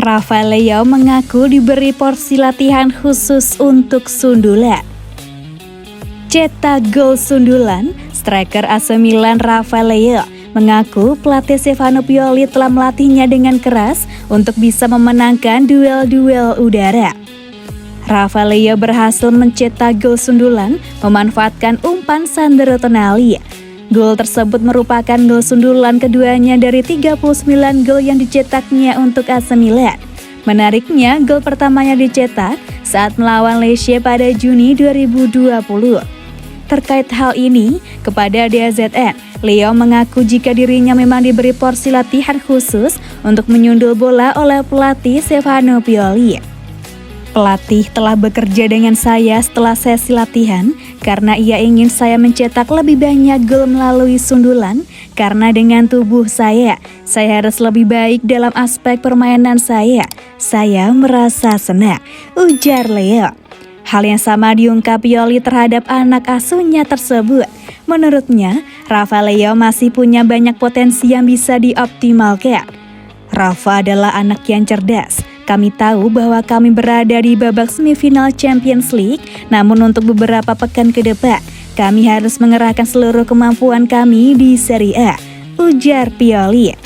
Rafael Leao mengaku diberi porsi latihan khusus untuk sundulan. Cetak gol sundulan, striker AC Milan Rafael Leao mengaku pelatih Stefano Pioli telah melatihnya dengan keras untuk bisa memenangkan duel-duel udara. Rafael Leao berhasil mencetak gol sundulan memanfaatkan umpan Sandro Tonali. Gol tersebut merupakan gol sundulan keduanya dari 39 gol yang dicetaknya untuk AC Milan. Menariknya, gol pertamanya dicetak saat melawan Lecce pada Juni 2020. Terkait hal ini, kepada DAZN, Leao mengaku jika dirinya memang diberi porsi latihan khusus untuk menyundul bola oleh pelatih Stefano Pioli. Pelatih telah bekerja dengan saya setelah sesi latihan karena ia ingin saya mencetak lebih banyak gol melalui sundulan karena dengan tubuh saya harus lebih baik dalam aspek permainan saya. Saya merasa senang, ujar Leao. Hal yang sama diungkap Pioli terhadap anak asuhnya tersebut. Menurutnya, Rafael Leao masih punya banyak potensi yang bisa dioptimalkan. Rafa adalah anak yang cerdas. Kami tahu bahwa kami berada di babak semifinal Champions League, namun untuk beberapa pekan ke depan, kami harus mengerahkan seluruh kemampuan kami di Serie A, ujar Pioli.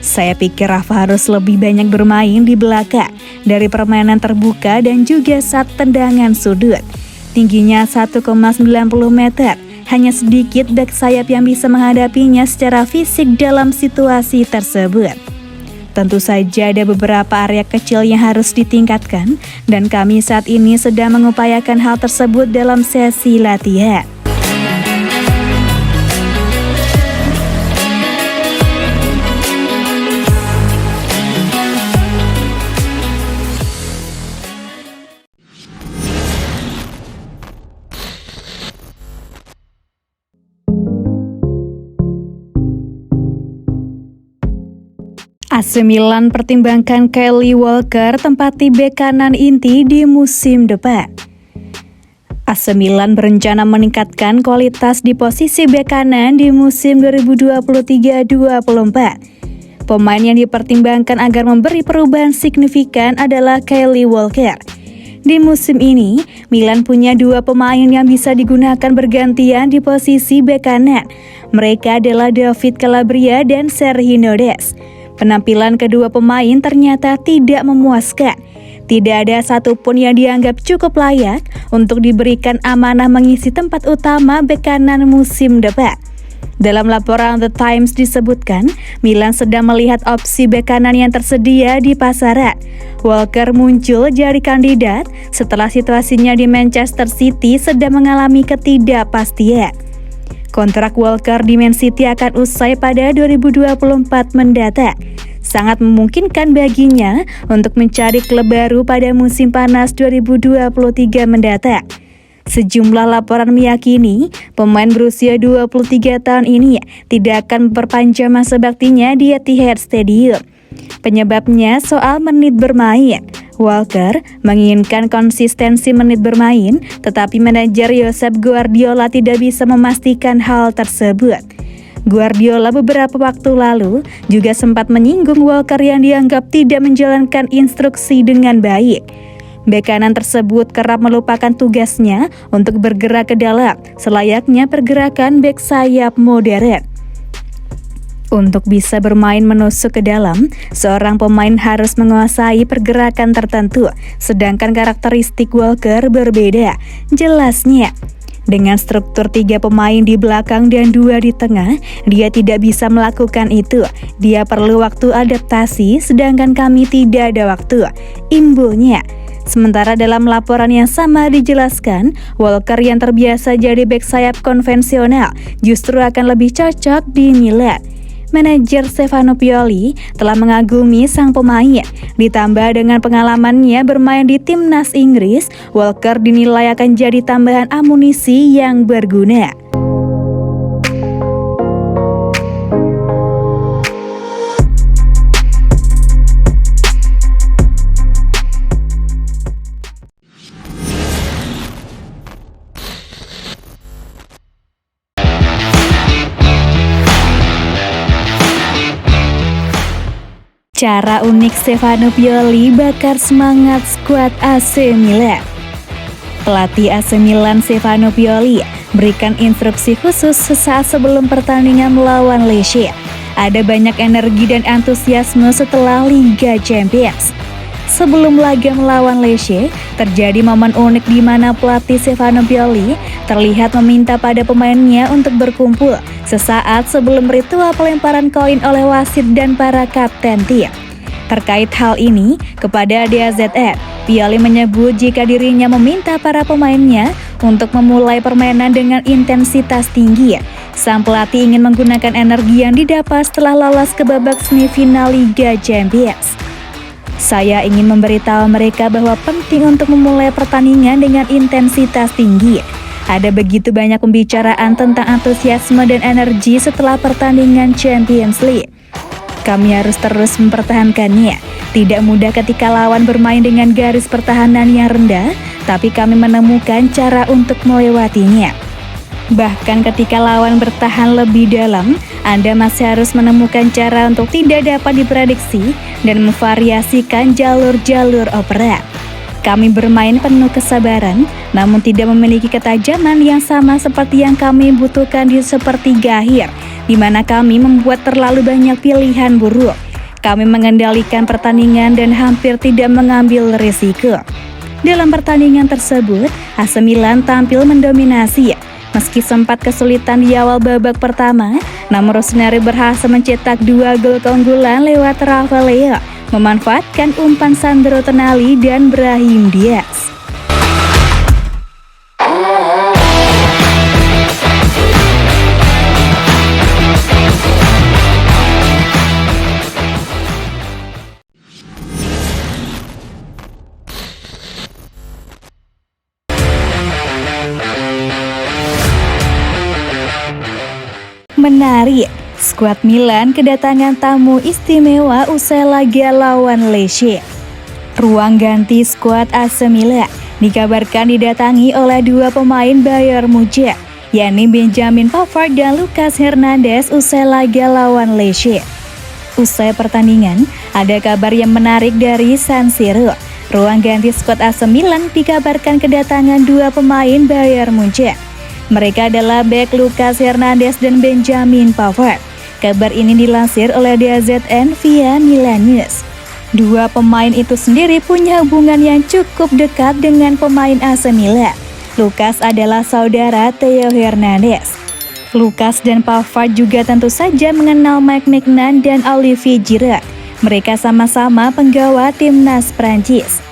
Saya pikir Rafa harus lebih banyak bermain di belakang dari permainan terbuka dan juga saat tendangan sudut. Tingginya 1,90 meter, hanya sedikit bek sayap yang bisa menghadapinya secara fisik dalam situasi tersebut. Tentu saja ada beberapa area kecil yang harus ditingkatkan dan kami saat ini sedang mengupayakan hal tersebut dalam sesi latihan. AC Milan pertimbangkan Kyle Walker tempati bek kanan inti di musim depan. AC Milan berencana meningkatkan kualitas di posisi bek kanan di musim 2023-24. Pemain yang dipertimbangkan agar memberi perubahan signifikan adalah Kyle Walker. Di musim ini, Milan punya dua pemain yang bisa digunakan bergantian di posisi bek kanan. Mereka adalah David Calabria dan Sergio Des. Penampilan kedua pemain ternyata tidak memuaskan. Tidak ada satupun yang dianggap cukup layak untuk diberikan amanah mengisi tempat utama bek kanan musim depan. Dalam laporan The Times disebutkan, Milan sedang melihat opsi bek kanan yang tersedia di pasaran. Walker muncul jadi kandidat setelah situasinya di Manchester City sedang mengalami ketidakpastian. Kontrak Walker di Man City akan usai pada 2024 mendatang. Sangat memungkinkan baginya untuk mencari klub baru pada musim panas 2023 mendatang. Sejumlah laporan meyakini pemain berusia 23 tahun ini tidak akan memperpanjang masa baktinya di Etihad Stadium. Penyebabnya soal menit bermain. Walker menginginkan konsistensi menit bermain, tetapi manajer Josep Guardiola tidak bisa memastikan hal tersebut. Guardiola beberapa waktu lalu juga sempat menyinggung Walker yang dianggap tidak menjalankan instruksi dengan baik. Bek kanan tersebut kerap melupakan tugasnya untuk bergerak ke dalam, selayaknya pergerakan bek sayap modern. Untuk bisa bermain menusuk ke dalam, seorang pemain harus menguasai pergerakan tertentu, sedangkan karakteristik Walker berbeda. Jelasnya, dengan struktur 3 pemain di belakang dan 2 di tengah, dia tidak bisa melakukan itu. Dia perlu waktu adaptasi, sedangkan kami tidak ada waktu, imbuhnya. Sementara dalam laporan yang sama dijelaskan, Walker yang terbiasa jadi bek sayap konvensional justru akan lebih cocok di Milan. Manajer Stefano Pioli telah mengagumi sang pemain. Ditambah dengan pengalamannya bermain di timnas Inggris, Walker dinilai akan jadi tambahan amunisi yang berguna. Cara unik Stefano Pioli bakar semangat skuad AC Milan. Pelatih AC Milan Stefano Pioli berikan instruksi khusus sesaat sebelum pertandingan melawan Lecce. Ada banyak energi dan antusiasme setelah Liga Champions. Sebelum laga melawan Lecce, terjadi momen unik di mana pelatih Stefano Pioli terlihat meminta pada pemainnya untuk berkumpul sesaat sebelum ritual pelemparan koin oleh wasit dan para kapten tim. Terkait hal ini, kepada DAZN, Pioli menyebut jika dirinya meminta para pemainnya untuk memulai permainan dengan intensitas tinggi. Sang pelatih ingin menggunakan energi yang didapat setelah lolos ke babak semifinal Liga Champions. Saya ingin memberitahu mereka bahwa penting untuk memulai pertandingan dengan intensitas tinggi. Ada begitu banyak pembicaraan tentang antusiasme dan energi setelah pertandingan Champions League. Kami harus terus mempertahankannya. Tidak mudah ketika lawan bermain dengan garis pertahanan yang rendah, tapi kami menemukan cara untuk melewatinya. Bahkan ketika lawan bertahan lebih dalam, Anda masih harus menemukan cara untuk tidak dapat diprediksi dan memvariasikan jalur-jalur operan. Kami bermain penuh kesabaran, namun tidak memiliki ketajaman yang sama seperti yang kami butuhkan di sepertiga akhir, di mana kami membuat terlalu banyak pilihan buruk. Kami mengendalikan pertandingan dan hampir tidak mengambil risiko. Dalam pertandingan tersebut, AC Milan tampil mendominasi. Meski sempat kesulitan di awal babak pertama, namun Rossoneri berhasil mencetak 2 gol keunggulan lewat Rafael Leao, memanfaatkan umpan Sandro Tonali dan Brahim Diaz. Menarik, skuad Milan kedatangan tamu istimewa usai laga lawan Lecce. Ruang ganti skuad AC Milan dikabarkan didatangi oleh 2 pemain Bayern Munchen, yakni Benjamin Pavard dan Lucas Hernandez usai laga lawan Lecce. Usai pertandingan, ada kabar yang menarik dari San Siro. Ruang ganti skuad AC Milan dikabarkan kedatangan 2 pemain Bayern Munchen. Mereka adalah bek Lucas Hernandez dan Benjamin Pavard. Kabar ini dilansir oleh DAZN via Milan News. 2 pemain itu sendiri punya hubungan yang cukup dekat dengan pemain AC Milan. Lucas adalah saudara Theo Hernandez. Lucas dan Pavard juga tentu saja mengenal Mike Maignan dan Olivier Giroud. Mereka sama-sama penggawa timnas Prancis.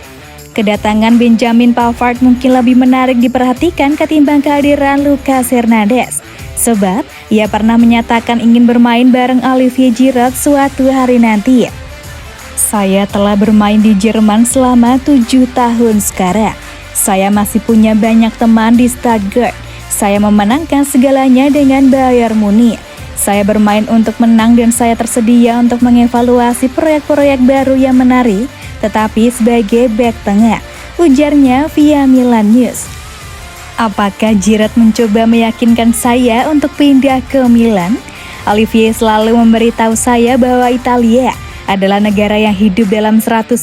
Kedatangan Benjamin Pavard mungkin lebih menarik diperhatikan ketimbang kehadiran Lucas Hernandez, sebab ia pernah menyatakan ingin bermain bareng Olivier Giroud suatu hari nanti. Saya telah bermain di Jerman selama 7 tahun sekarang. Saya masih punya banyak teman di Stuttgart. Saya memenangkan segalanya dengan Bayern Munich. Saya bermain untuk menang dan saya tersedia untuk mengevaluasi proyek-proyek baru yang menarik, tetapi sebagai bek tengah, ujarnya via Milan News. Apakah Giroud mencoba meyakinkan saya untuk pindah ke Milan? Olivier selalu memberitahu saya bahwa Italia adalah negara yang hidup dalam 100%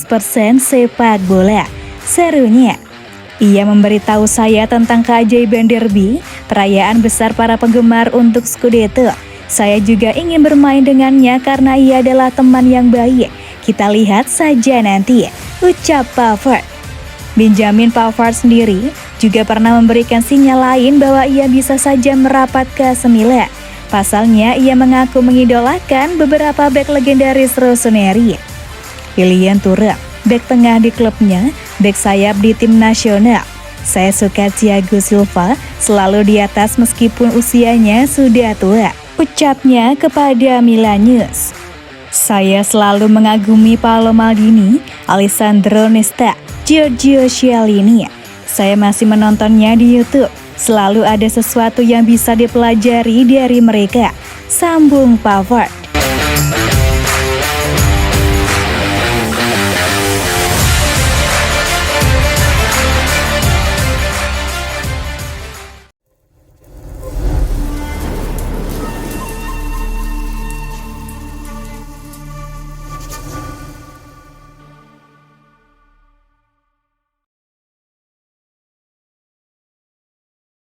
sepak bola, serunya. Ia memberitahu saya tentang keajaiban derby, perayaan besar para penggemar untuk Scudetto. Saya juga ingin bermain dengannya karena ia adalah teman yang baik. Kita lihat saja nanti, ucap Pavard. Benjamin Pavard sendiri juga pernah memberikan sinyal lain bahwa ia bisa saja merapat ke AC Milan. Pasalnya, ia mengaku mengidolakan beberapa bek legendaris Rossoneri. Lilian Thuram, bek tengah di klubnya, bek sayap di tim nasional. Saya suka Thiago Silva, selalu di atas meskipun usianya sudah tua, ucapnya kepada Milan News. Saya selalu mengagumi Paolo Maldini, Alessandro Nesta, Giorgio Chiellini. Saya masih menontonnya di YouTube. Selalu ada sesuatu yang bisa dipelajari dari mereka, sambung Pavard.